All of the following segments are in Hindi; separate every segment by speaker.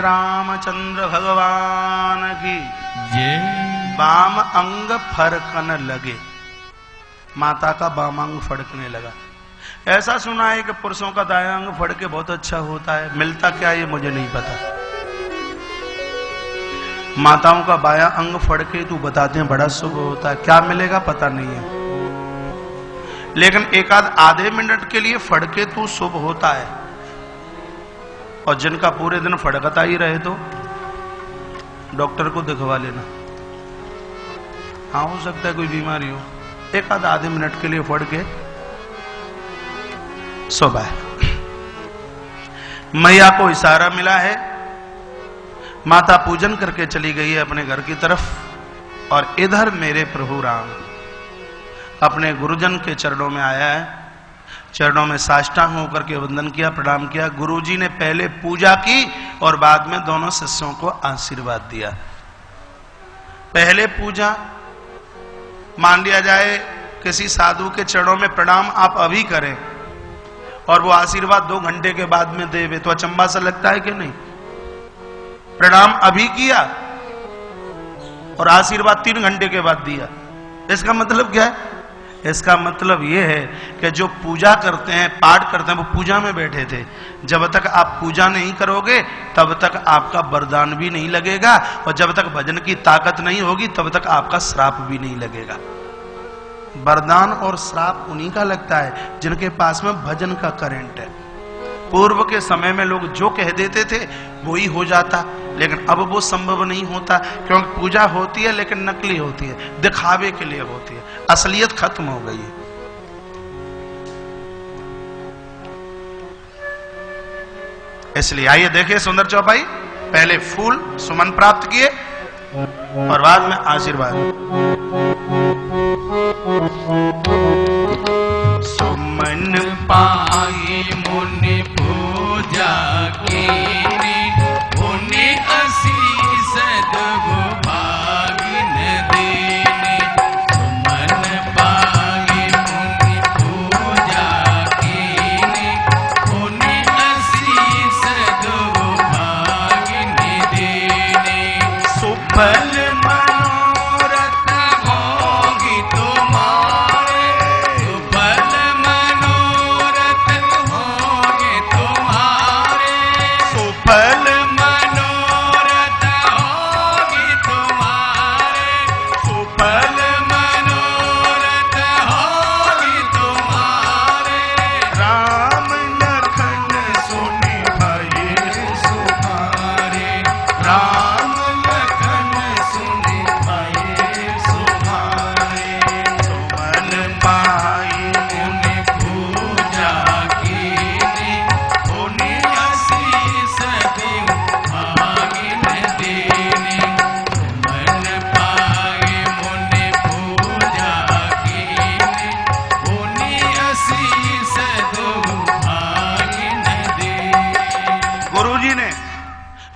Speaker 1: रामचंद्र भगवान की जय। बाम अंग फड़कन लगे, माता का बाम अंग फड़कने लगा। ऐसा सुना है कि पुरुषों का दायां अंग फड़के बहुत अच्छा होता है, मिलता क्या ये मुझे नहीं पता। माताओं का बायां अंग फड़के तो बताते हैं बड़ा शुभ होता है, क्या मिलेगा पता नहीं है, लेकिन एक आधे मिनट के लिए फड़के तो शुभ होता है। और जिनका पूरे दिन फड़कता ही रहे तो डॉक्टर को दिखवा लेना। हाँ, हो सकता है कोई बीमारी हो, एक आधे मिनट के लिए फड़ के सुबह मैया को इशारा मिला है, माता पूजन करके चली गई है अपने घर की तरफ, और इधर मेरे प्रभु राम अपने गुरुजन के चरणों में आया है। चरणों में साष्टांग होकर के वंदन किया, प्रणाम किया। गुरुजी ने पहले पूजा की और बाद में दोनों शिष्यों को आशीर्वाद दिया। पहले पूजा, मान लिया जाए किसी साधु के चरणों में प्रणाम आप अभी करें और वो आशीर्वाद 2 घंटे के बाद में देवे तो अचंभा सा लगता है कि नहीं। प्रणाम अभी किया और आशीर्वाद 3 घंटे के बाद दिया, इसका मतलब क्या है? इसका मतलब यह है कि जो पूजा करते हैं, पाठ करते हैं, वो पूजा में बैठे थे। जब तक आप पूजा नहीं करोगे तब तक आपका वरदान भी नहीं लगेगा, और जब तक भजन की ताकत नहीं होगी तब तक आपका श्राप भी नहीं लगेगा। वरदान और श्राप उन्हीं का लगता है जिनके पास में भजन का करंट है। पूर्व के समय में लोग जो कह देते थे वो ही हो जाता, लेकिन अब वो संभव नहीं होता, क्योंकि पूजा होती है लेकिन नकली होती है, दिखावे के लिए होती है, असलियत खत्म हो गई है। इसलिए आइए देखें सुंदर चौपाई, पहले फूल सुमन प्राप्त किए और बाद में आशीर्वाद।
Speaker 2: सुमन पाई मुनि पूजा कीनी, मुनि आशीष दबो भागिन देने। सुमन पाई मुनि पूजा कीनी, मुनि आशीष दबो भागिन देने। सुफल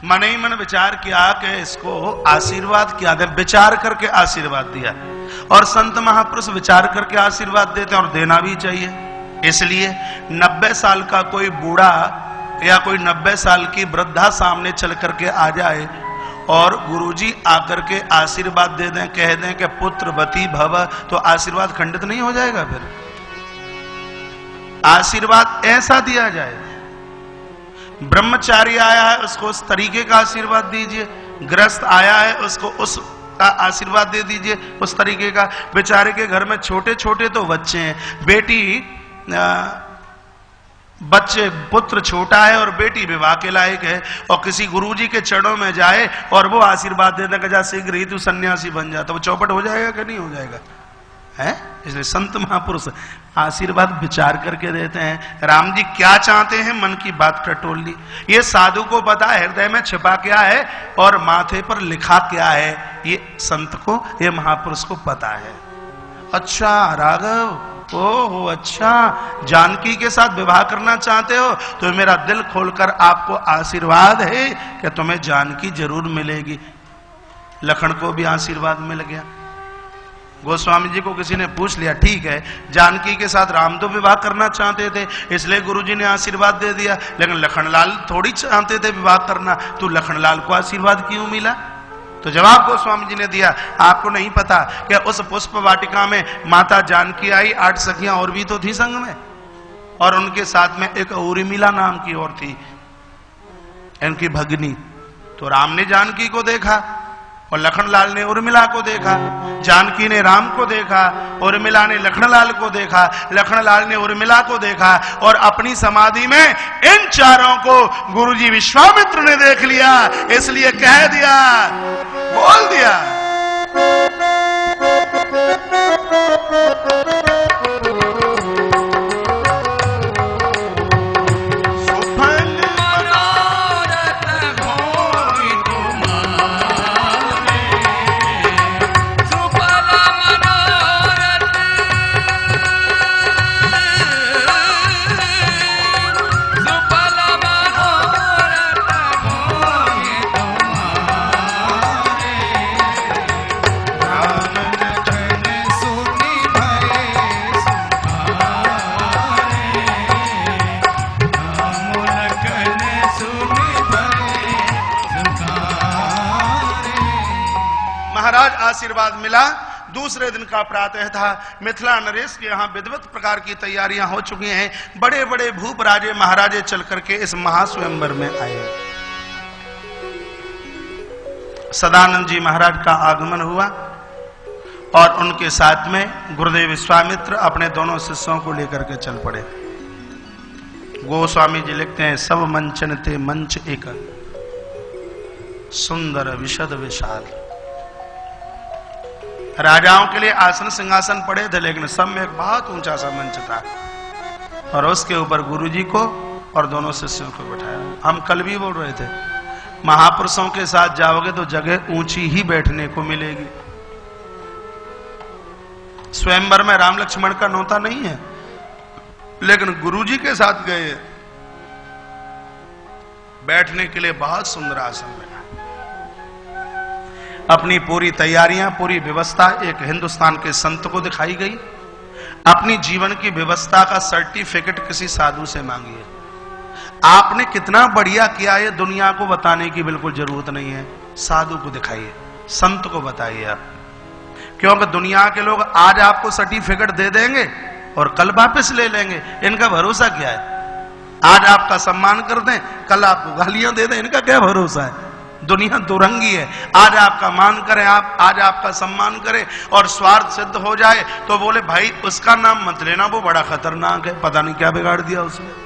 Speaker 1: मन ही मन विचार किया कि इसको आशीर्वाद किया दे, विचार करके आशीर्वाद दिया। और संत महापुरुष विचार करके आशीर्वाद देते हैं और देना भी चाहिए। इसलिए 90 साल का कोई बूढ़ा या कोई 90 साल की वृद्धा सामने चल करके आ जाए और गुरुजी आकर के आशीर्वाद दे दें, कह दें कि पुत्रवती भव, तो आशीर्वाद खंडित नहीं हो जाएगा? फिर आशीर्वाद ऐसा दिया जाए, ब्रह्मचारी आया है उसको उस तरीके का आशीर्वाद दीजिए, गृहस्थ आया है उसको उस का आशीर्वाद दे दीजिए उस तरीके का। बेचारे के घर में छोटे छोटे तो बच्चे हैं, बेटी बच्चे पुत्र छोटा है और बेटी विवाह के लायक है, और किसी गुरुजी के चरणों में जाए और वो आशीर्वाद देने का जा शीघ्र ही तू सन्यासी बन जाता, वो चौपट हो जाएगा कि नहीं हो जाएगा? है इसलिए संत महापुरुष आशीर्वाद विचार करके देते हैं। राम जी क्या चाहते हैं, मन की बात टटोल ली। ये साधु को पता है हृदय में छिपा क्या है और माथे पर लिखा क्या है, ये संत को, ये महापुरुष को पता है। अच्छा राघव, ओहो अच्छा, जानकी के साथ विवाह करना चाहते हो तो मेरा दिल खोलकर आपको आशीर्वाद है कि तुम्हें जानकी जरूर मिलेगी। लखन को भी आशीर्वाद मिल गया। गोस्वामी जी को किसी ने पूछ लिया, ठीक है जानकी के साथ राम तो विवाह करना चाहते थे इसलिए गुरुजी ने आशीर्वाद दे दिया, लेकिन लखनलाल थोड़ी चाहते थे विवाह करना, तो लखनलाल को आशीर्वाद क्यों मिला? तो जवाब गोस्वामी जी ने दिया, आपको नहीं पता कि उस पुष्प वाटिका में माता जानकी आई, 8 सखियां और भी तो थी संग में, और उनके साथ में एक उर्मिला नाम की और थी, इनकी भगनी। तो राम ने जानकी को देखा और लखनलाल ने उर्मिला को देखा, जानकी ने राम को देखा, उर्मिला ने लखनलाल को देखा, लखनलाल ने उर्मिला को देखा, और अपनी समाधि में इन चारों को गुरुजी विश्वामित्र ने देख लिया, इसलिए कह दिया, बोल दिया, आशीर्वाद मिला। दूसरे दिन का प्रातः था, मिथिला नरेश के यहाँ विधिवत प्रकार की तैयारियां हो चुकी हैं। बड़े बड़े भूप राजे महाराजे चल करके इस महास्वयंवर में आए। सदानंद जी महाराज का आगमन हुआ और उनके साथ में गुरुदेव विश्वामित्र अपने दोनों शिष्यों को लेकर के चल पड़े। गोस्वामी जी लिखते हैं, सब मंचन थे मंच एक सुंदर विशद विशाल। राजाओं के लिए आसन सिंहासन पड़े थे, लेकिन सब में एक बहुत ऊंचा सा मंच था और उसके ऊपर गुरुजी को और दोनों शिष्यों को बिठाया। हम कल भी बोल रहे थे, महापुरुषों के साथ जाओगे तो जगह ऊंची ही बैठने को मिलेगी। स्वयंवर में राम लक्ष्मण का नौता नहीं है, लेकिन गुरुजी के साथ गए, बैठने के लिए बहुत सुंदर आसन बना। अपनी पूरी तैयारियां, पूरी व्यवस्था एक हिंदुस्तान के संत को दिखाई गई। अपनी जीवन की व्यवस्था का सर्टिफिकेट किसी साधु से मांगिए। आपने कितना बढ़िया किया, ये दुनिया को बताने की बिल्कुल जरूरत नहीं है, साधु को दिखाइए, संत को बताइए आप। क्योंकि दुनिया के लोग आज आपको सर्टिफिकेट दे देंगे और कल वापस ले लेंगे, इनका भरोसा क्या है? आज आपका सम्मान कर दें, कल आपको गालियां दे दें, इनका क्या भरोसा है? दुनिया दुरंगी है। आज आपका मान करें, आप आज आपका सम्मान करें और स्वार्थ सिद्ध हो जाए तो बोले भाई उसका नाम मत लेना, वो बड़ा खतरनाक है, पता नहीं क्या बिगाड़ दिया उसने।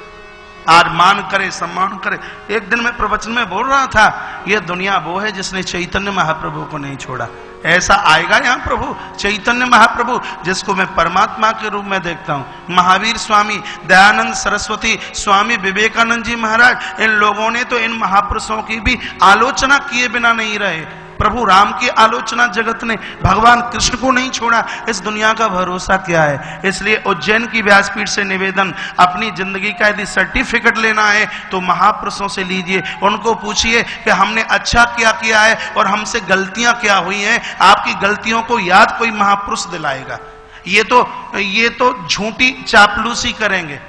Speaker 1: आज मान करे, सम्मान करे। एक दिन मैं प्रवचन में बोल रहा था, ये दुनिया वो है जिसने चैतन्य महाप्रभु को नहीं छोड़ा। ऐसा आएगा यहाँ प्रभु, चैतन्य महाप्रभु जिसको मैं परमात्मा के रूप में देखता हूँ। महावीर स्वामी, दयानंद सरस्वती, स्वामी विवेकानंद जी महाराज, इन लोगों ने तो इन महापुरुषों की भी आलोचना किए बिना नहीं रहे। प्रभु राम की आलोचना जगत ने, भगवान कृष्ण को नहीं छोड़ा। इस दुनिया का भरोसा क्या है? इसलिए उज्जैन की व्यासपीठ से निवेदन, अपनी जिंदगी का यदि सर्टिफिकेट लेना है तो महापुरुषों से लीजिए। उनको पूछिए कि हमने अच्छा क्या किया है और हमसे गलतियां क्या हुई हैं। आपकी गलतियों को याद कोई महापुरुष दिलाएगा। ये तो झूठी चापलूसी करेंगे।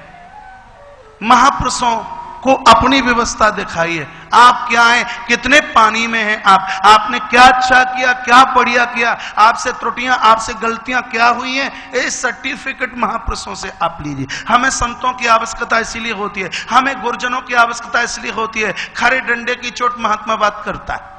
Speaker 1: महापुरुषों को अपनी व्यवस्था दिखाइए। आप क्या हैं, कितने पानी में हैं आपने क्या अच्छा किया, क्या बढ़िया किया, आपसे त्रुटियां, आपसे गलतियां क्या हुई हैं, इस सर्टिफिकेट महापुरुषों से आप लीजिए। हमें संतों की आवश्यकता इसीलिए होती है, हमें गुरुजनों की आवश्यकता इसलिए होती है, खरे डंडे की चोट महात्मा बात करता है।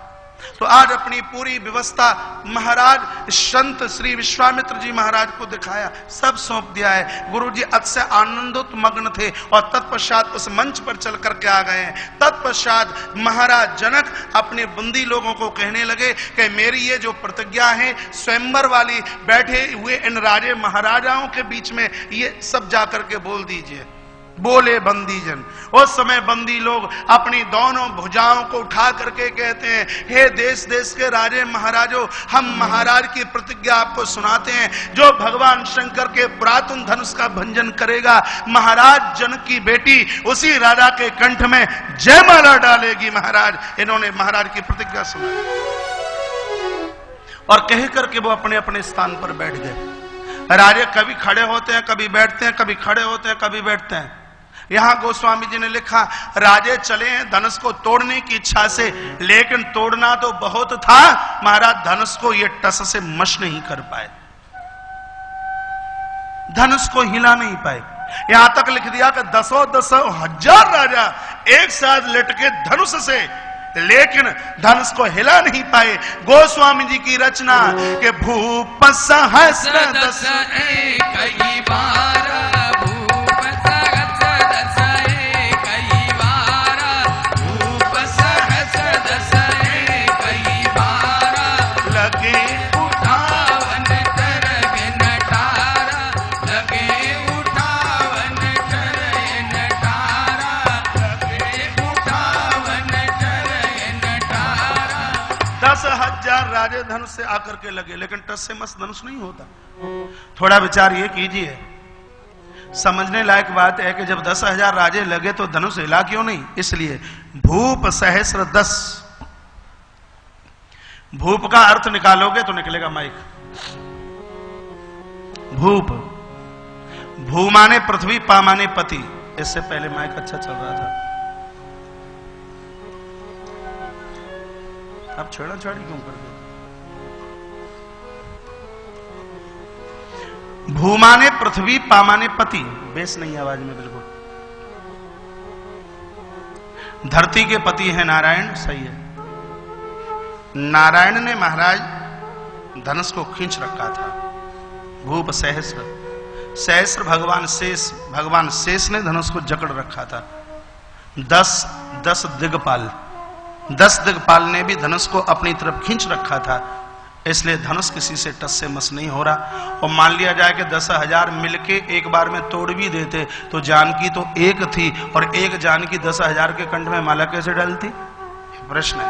Speaker 1: तो आज अपनी पूरी व्यवस्था महाराज संत श्री विश्वामित्र जी महाराज को दिखाया, सब सौंप दिया है। गुरु जी अतिशय आनंदोत मग्न थे और तत्पश्चात उस मंच पर चल करके आ गए हैं। तत्पश्चात महाराज जनक अपने बंदी लोगों को कहने लगे कि मेरी ये जो प्रतिज्ञा है स्वयंवर वाली, बैठे हुए इन राजे महाराजाओं के बीच में ये सब जाकर के बोल दीजिए। बोले बंदी जन। उस समय बंदी लोग अपनी दोनों भुजाओं को उठा करके कहते हैं, हे देश देश के राजे महाराजों, हम महाराज की प्रतिज्ञा आपको सुनाते हैं। जो भगवान शंकर के पुरातन धनुष का भंजन करेगा, महाराज जनक की बेटी उसी राजा के कंठ में जयमाला डालेगी। महाराज, इन्होंने महाराज की प्रतिज्ञा सुनाई। और कह करके वो अपने अपने स्थान पर बैठ गए। राजे कभी खड़े होते हैं, कभी बैठते हैं, कभी खड़े होते हैं, कभी बैठते हैं। यहां गोस्वामी जी ने लिखा, राजे चले हैं धनुष को तोड़ने की इच्छा से, लेकिन तोड़ना तो बहुत था, महाराज धनुष को ये टस से मश नहीं कर पाए, धनुष को हिला नहीं पाए। यहां तक लिख दिया कि दसों हजार राजा एक साथ लटके धनुष से, लेकिन धनुष को हिला नहीं पाए। गोस्वामी जी की रचना के भूप सहस्र दस
Speaker 2: कई बार, भूप सहस्र दस कई बार, भूप सहस्र दस कई बार,
Speaker 1: लगे
Speaker 2: उठावन तरग नटारा, लगे उठावन तरग नटारा, लगे उठावन तरग नटारा।
Speaker 1: 10,000 राजे धनुष से आकर के लगे, लेकिन टस से मस धनुष नहीं होता। थोड़ा विचार ये कीजिए, समझने लायक बात है कि जब 10,000 राजे लगे तो धनुष हिला क्यों नहीं? इसलिए भूप सहस्र 10, भूप का अर्थ निकालोगे तो निकलेगा माइक। भूप, भू माने पृथ्वी, पा माने पति। इससे पहले माइक अच्छा चल रहा था, अब छेड़ा छाड़ी क्यों कर दे? भू माने पृथ्वी, पा माने पति। बेस नहीं आवाज में बिल्कुल। धरती के पति है नारायण, सही है। नारायण ने महाराज धनुष को खींच रखा था। भूप सहस्र, सहस्र भगवान शेष ने धनुष को जकड़ रखा था। 10 दिग्पाल, 10 दिग्पाल ने भी धनुष को अपनी तरफ खींच रखा था। इसलिए धनुष किसी से टस से मस नहीं हो रहा। और मान लिया जाए कि 10,000 मिलके एक बार में तोड़ भी देते तो जानकी तो एक थी, और एक जानकी 10,000 के कंठ में माला कैसे डालती? प्रश्न है।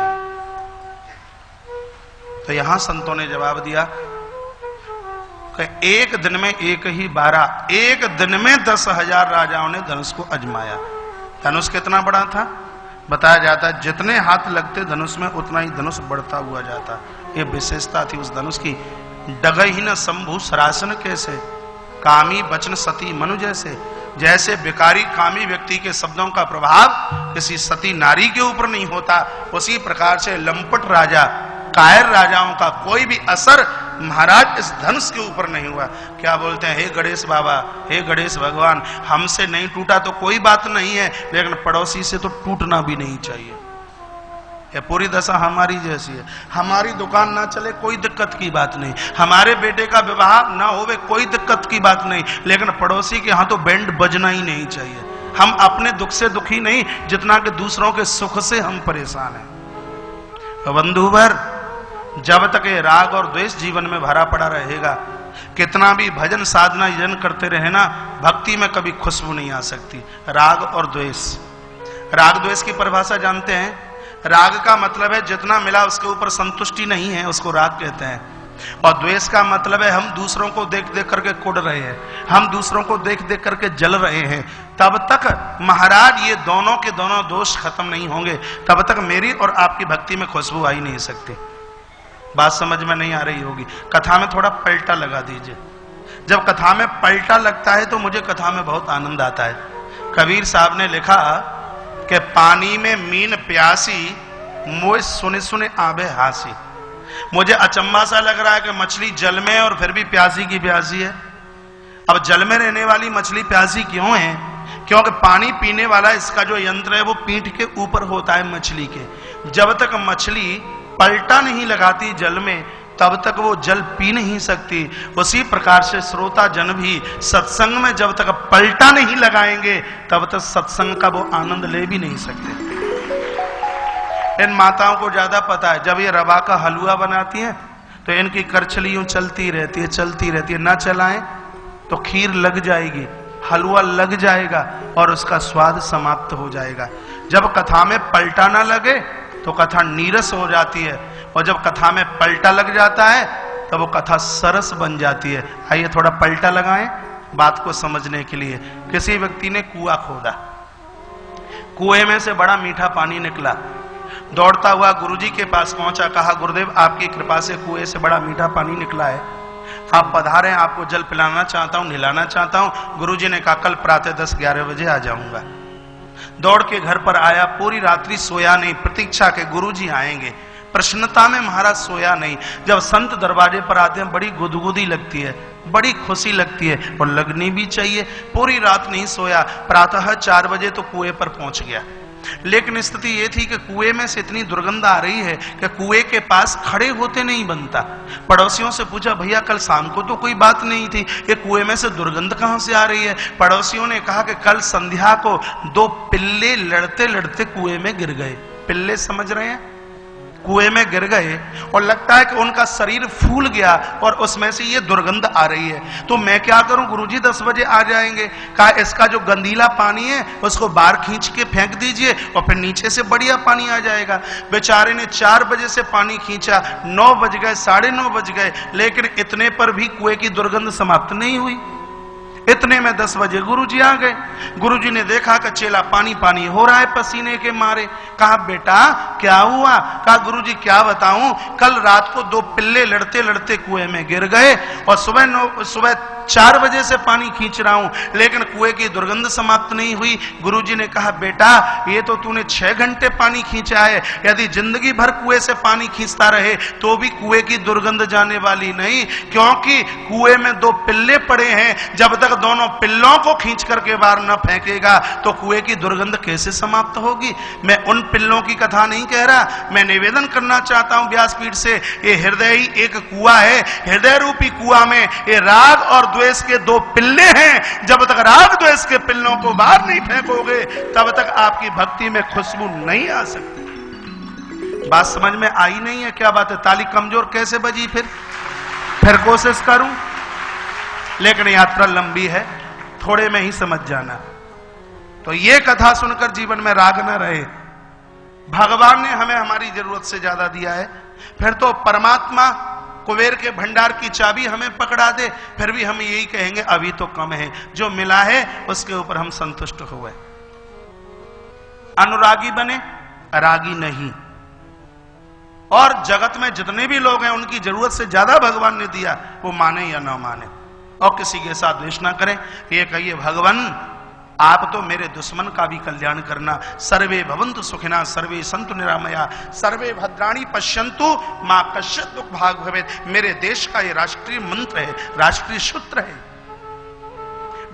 Speaker 1: तो यहां संतों ने जवाब दिया कि एक दिन में एक ही 12, एक दिन में 10,000 राजाओं ने धनुष को अजमाया। धनुष कितना बड़ा था? बताया जाता है जितने हाथ लगते धनुष में उतना ही धनुष बढ़ता हुआ जाता। ये विशेषता थी उस धनुष की। डगही न शंभु सरासन कैसे, कामी बचन सती मनु जैसे। जैसे विकारी कामी व्यक्ति के शब्दों का प्रभाव किसी सती नारी के ऊपर नहीं होता, उसी प्रकार से लंपट राजा, कायर राजाओं का कोई भी असर महाराज इस धनुष के ऊपर नहीं हुआ। क्या बोलते हैं, हे गणेश बाबा, हे गणेश भगवान, हमसे नहीं टूटा तो कोई बात नहीं है, लेकिन पड़ोसी से तो टूटना भी नहीं चाहिए। ये पूरी दशा हमारी जैसी है। हमारी दुकान ना चले कोई दिक्कत की बात नहीं, हमारे बेटे का विवाह ना होवे कोई दिक्कत की बात नहीं, लेकिन पड़ोसी के यहाँ तो बैंड बजना ही नहीं चाहिए। हम अपने दुख से दुखी नहीं जितना कि दूसरों के सुख से हम परेशान हैं। बंधुवर, जब तक ये राग और द्वेष जीवन में भरा पड़ा रहेगा, कितना भी भजन साधना यजन करते रहे ना, भक्ति में कभी खुशबू नहीं आ सकती। राग और द्वेष, राग द्वेष की परिभाषा जानते हैं? राग का मतलब है जितना मिला उसके ऊपर संतुष्टि नहीं है, उसको राग कहते हैं। और द्वेष का मतलब है हम दूसरों को देख देख करके कुढ़ रहे हैं, हम दूसरों को देख देख करके जल रहे हैं। तब तक महाराज ये दोनों के दोनों दोष खत्म नहीं होंगे, तब तक मेरी और आपकी भक्ति में खुशबू आ ही नहीं सकती। बात समझ में नहीं आ रही होगी। कथा में थोड़ा पलटा लगा दीजिए। जब कथा में पलटा लगता है तो मुझे कथा में बहुत आनंद आता है। कबीर साहब ने लिखा कि पानी में मीन प्यासी, मोए सुने सुने आबे हासी। मुझे अचंभा सा लग रहा है कि मछली जल में और फिर भी प्यासी की प्यासी है। अब जल में रहने वाली मछली प्यासी क्यों है? क्योंकि पानी पीने वाला इसका जो यंत्र है वो पीठ के ऊपर होता है मछली के। जब तक मछली पलटा नहीं लगाती जल में, तब तक वो जल पी नहीं सकती। उसी प्रकार से श्रोता जन भी सत्संग में जब तक पलटा नहीं लगाएंगे, तब तक सत्संग का वो आनंद ले भी नहीं सकते। इन माताओं को ज्यादा पता है, जब ये रवा का हलवा बनाती हैं तो इनकी करछली यूं चलती रहती है, चलती रहती है। ना चलाएं तो खीर लग जाएगी, हलवा लग जाएगा और उसका स्वाद समाप्त हो जाएगा। जब कथा में पलटा ना लगे तो कथा नीरस हो जाती है, और जब कथा में पलटा लग जाता है तो वो कथा सरस बन जाती है। आइए थोड़ा पलटा लगाएं बात को समझने के लिए। किसी व्यक्ति ने कुआं खोदा, कुएं में से बड़ा मीठा पानी निकला। दौड़ता हुआ गुरुजी के पास पहुंचा, कहा गुरुदेव आपकी कृपा से कुएं से बड़ा मीठा पानी निकला है, आप पधारें, आपको जल पिलाना चाहता हूं, नहलाना चाहता हूं। गुरुजी ने कहा कल प्रातः 10-11 बजे आ जाऊंगा। दौड़ के घर पर आया, पूरी रात्रि सोया नहीं, प्रतीक्षा के गुरुजी आएंगे। प्रसन्नता में महाराज सोया नहीं। जब संत दरवाजे पर आते हैं बड़ी गुदगुदी लगती है, बड़ी खुशी लगती है और लगनी भी चाहिए। पूरी रात नहीं सोया, प्रातः 4 बजे तो कुएं पर पहुंच गया। लेकिन स्थिति ये थी कि कुएं में से इतनी दुर्गंध आ रही है कि कुएं के पास खड़े होते नहीं बनता। पड़ोसियों से पूछा भैया कल शाम को तो कोई बात नहीं थी, ये कुएं में से दुर्गंध कहां से आ रही है? पड़ोसियों ने कहा कि कल संध्या को 2 पिल्ले लड़ते लड़ते कुएं में गिर गए। पिल्ले समझ रहे हैं? कुएं में गिर गए और लगता है कि उनका शरीर फूल गया और उसमें से ये दुर्गंध आ रही है। तो मैं क्या करूं? गुरुजी 10 बजे आ जाएंगे। कहा इसका जो गंदीला पानी है उसको बाहर खींच के फेंक दीजिए और फिर नीचे से बढ़िया पानी आ जाएगा। बेचारे ने 4 बजे से पानी खींचा, 9 बज गए, 9:30 बज गए, लेकिन इतने पर भी कुएं की दुर्गंध समाप्त नहीं हुई। इतने में 10 बजे गुरुजी आ गए। गुरुजी ने देखा कि चेला पानी पानी हो रहा है पसीने के मारे। कहा बेटा क्या हुआ? कहा गुरुजी क्या बताऊं, कल रात को 2 पिल्ले लड़ते लड़ते कुएं में गिर गए और सुबह 4 बजे से पानी खींच रहा हूं, लेकिन कुएं की दुर्गंध समाप्त नहीं हुई। गुरुजी ने कहा बेटा ये तो तूने 6 घंटे पानी खींचा है, यदि जिंदगी भर कुएं से पानी खींचता रहे तो भी कुएं की दुर्गंध जाने वाली नहीं, क्योंकि कुएं में 2 पिल्ले पड़े हैं। जब तक दोनों पिल्लों को खींच करके बाहर न फेंकेगा तो कुएं की दुर्गंध कैसे समाप्त होगी? मैं उन पिल्लों की कथा नहीं कह रहा, मैं निवेदन करना चाहता हूं व्यासपीठ से, ये हृदय ही एक कुआं है। हृदय रूपी कुआं में ये राग और द्वेष के 2 पिल्ले हैं। जब तक राग द्वेष के पिल्लों को बाहर नहीं फेंकोगे तब तक आपकी भक्ति में खुशबू नहीं आ सकती। बात समझ में आई नहीं है? क्या बात है? ताली कमजोर कैसे बजी? फिर कोशिश करूं, लेकिन यात्रा लंबी है, थोड़े में ही समझ जाना। तो ये कथा सुनकर जीवन में राग न रहे। भगवान ने हमें हमारी जरूरत से ज्यादा दिया है, फिर तो परमात्मा कुबेर के भंडार की चाबी हमें पकड़ा दे, फिर भी हम यही कहेंगे अभी तो कम है, जो मिला है उसके ऊपर हम संतुष्ट हुए। अनुरागी बने, रागी नहीं। और जगत में जितने भी लोग हैं उनकी जरूरत से ज्यादा भगवान ने दिया, वो माने या ना माने, और किसी के साथ द्वेष ना करें। ये कहिए भगवान आप तो मेरे दुश्मन का भी कल्याण करना। सर्वे भवन्तु सुखिनः, सर्वे सन्तु निरामया, सर्वे भद्राणि पश्यन्तु मा कश्चित् दुःख भाग् भवेत्। मेरे देश का ये राष्ट्रीय मंत्र है, राष्ट्रीय सूत्र है।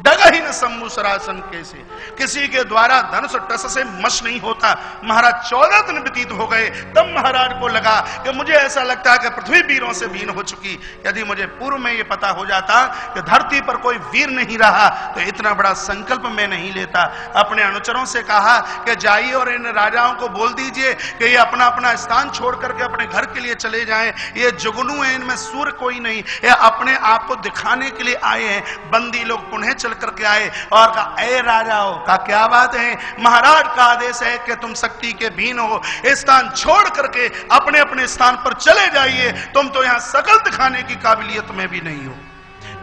Speaker 1: डगहि न सम्मु सरासन कैसे, किसी के द्वारा धनुष टस से मश नहीं होता। महाराज 14 दिन व्यतीत हो गए, तब महाराज को लगा कि मुझे ऐसा लगता है कि पृथ्वी वीरों से वीन हो चुकी। यदि मुझे पूर्व में ये पता हो जाता कि धरती पर कोई वीर नहीं रहा तो इतना बड़ा संकल्प मैं नहीं लेता। अपने अनुचरों से कहा कि जाइए और इन राजाओं को बोल दीजिए कि ये अपना अपना स्थान छोड़ करके अपने घर के लिए चले जाएं। ये जुगनू है, इनमें सूर्य कोई नहीं, ये अपने आप को दिखाने के लिए आए हैं। बंदी लोग पुनः चल करके आए और कहा ए राजाओं का क्या बात है, महाराज का आदेश है कि तुम शक्ति के भीन हो, स्थान छोड़ करके अपने अपने स्थान पर चले जाइए, तुम तो यहां शकल दिखाने की काबिलियत में भी नहीं हो।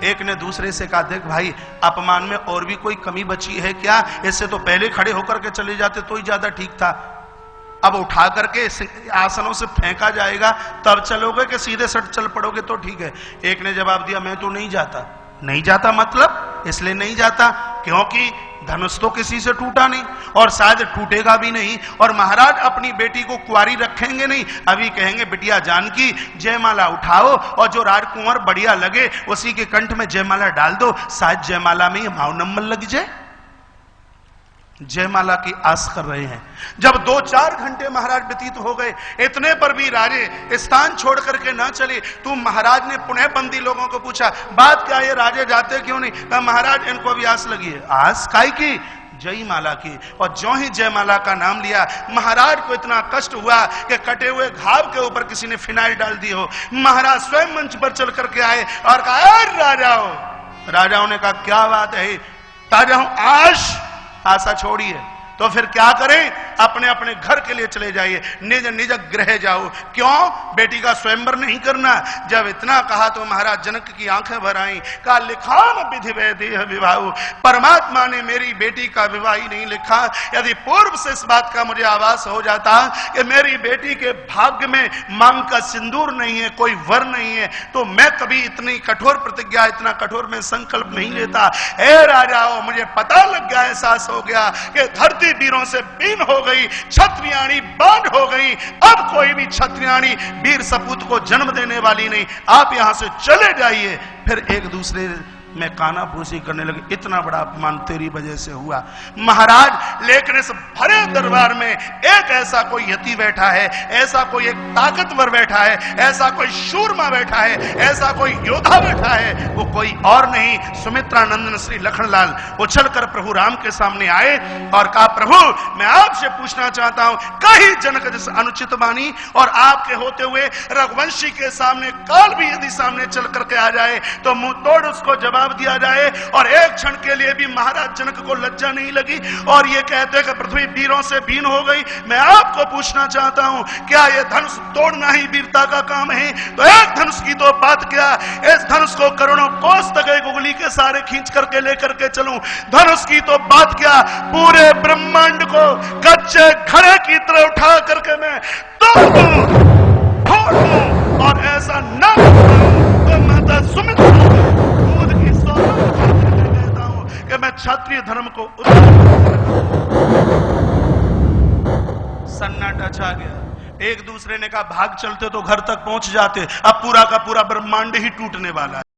Speaker 1: एक ने दूसरे से कहा देख भाई अपमान में और भी कोई कमी बची है क्या? इससे तो पहले खड़े होकर के चले जाते तो ही ज्यादा ठीक था। अब उठा करके आसनों से फेंका जाएगा तब चलोगे कि सीधे सट चल पड़ोगे तो ठीक है। एक ने जवाब दिया मैं तो नहीं जाता। नहीं जाता मतलब इसलिए नहीं जाता क्योंकि धनुष तो किसी से टूटा नहीं और शायद टूटेगा भी नहीं, और महाराज अपनी बेटी को कुंवारी रखेंगे नहीं। अभी कहेंगे बिटिया जानकी जयमाला उठाओ और जो राजकुंवर बढ़िया लगे उसी के कंठ में जयमाला डाल दो, शायद जयमाला में ये भावनम्बर लग जाए। जयमाला की आस कर रहे हैं। जब 2-4 घंटे महाराज व्यतीत हो गए, इतने पर भी राजे स्थान छोड़ करके न चले। तो महाराज ने पुनः बंदी लोगों को पूछा बात क्या है, राजे जाते क्यों नहीं? कहा महाराज इनको भी आस लगी है। आस काय की? जयमाला की। और जो ही जयमाला का नाम लिया महाराज को इतना कष्ट हुआ कि कटे हुए घाव के ऊपर किसी ने फिनाइल डाल दी हो। महाराज स्वयं मंच पर चल करके आए और कहा राजाओं। राजाओं ने कहा क्या बात है? राजाओं आशा छोड़िए, तो फिर क्या करें, अपने अपने घर के लिए चले जाइए, निज निज गृह जाओ। क्यों? बेटी का स्वयंवर नहीं करना। जब इतना कहा तो महाराज जनक की आंखें भर आई। कहा लिखान विधि वैदेह विवाह, परमात्मा ने मेरी बेटी का विवाह ही नहीं लिखा। यदि पूर्व से इस बात का मुझे आभास हो जाता कि मेरी बेटी के भाग्य में मांग का सिंदूर नहीं है, कोई वर नहीं है, तो मैं कभी इतनी कठोर प्रतिज्ञा, इतना कठोर में संकल्प नहीं लेता। ए राजाओं, मुझे पता लग गया, एहसास हो गया कि धरती वीरों से बीन हो गई, क्षत्रियाणी बांध हो गई। अब कोई भी क्षत्रियाणी वीर सपूत को जन्म देने वाली नहीं। आप यहां से चले जाइए। फिर एक दूसरे में कानाफूसी करने लगे। इतना बड़ा अपमान तेरी वजह से हुआ महाराज। लेकिन इस भरे दरबार में एक ऐसा कोई यति बैठा है, ऐसा कोई एक ताकतवर बैठा है, ऐसा कोई शूरमा बैठा है, ऐसा कोई योद्धा बैठा है, वो कोई और नहीं, सुमित्रा नंदन श्री लखनलाल उछलकर प्रभु राम के सामने आए और कहा, प्रभु मैं आपसे पूछना चाहता हूं, कहीं जनक जैसे अनुचित बानी और आपके होते हुए रघुवंशी के सामने काल भी यदि सामने चल करके आ जाए तो मुंह तोड़ उसको जवाब दिया जाए। और एक क्षण के लिए भी महाराज जनक को लज्जा नहीं लगी और ये कहते कि पृथ्वी वीरों से बीन हो गई। मैं आपको पूछना चाहता हूं, क्या ये धनुष तोड़ना ही वीरता का काम है? तो एक धनुष की तो बात क्या, इस धनुष को करोड़ों कोस तक एक उंगली के सारे खींच करके लेकर के चलूं। धनुष की तो बात क्या, पूरे ब्रह्मांड को कच्चे घड़े की तरह उठा करके मैं तोड़ दूं, फोड़ दूं और ऐसा न तो माता सुमित्रा कहता हूं कि मैं क्षत्रिय धर्म को। सन्नाटा छा गया। एक दूसरे ने कहा भाग चलते तो घर तक पहुंच जाते, अब पूरा का पूरा ब्रह्मांड ही टूटने वाला है।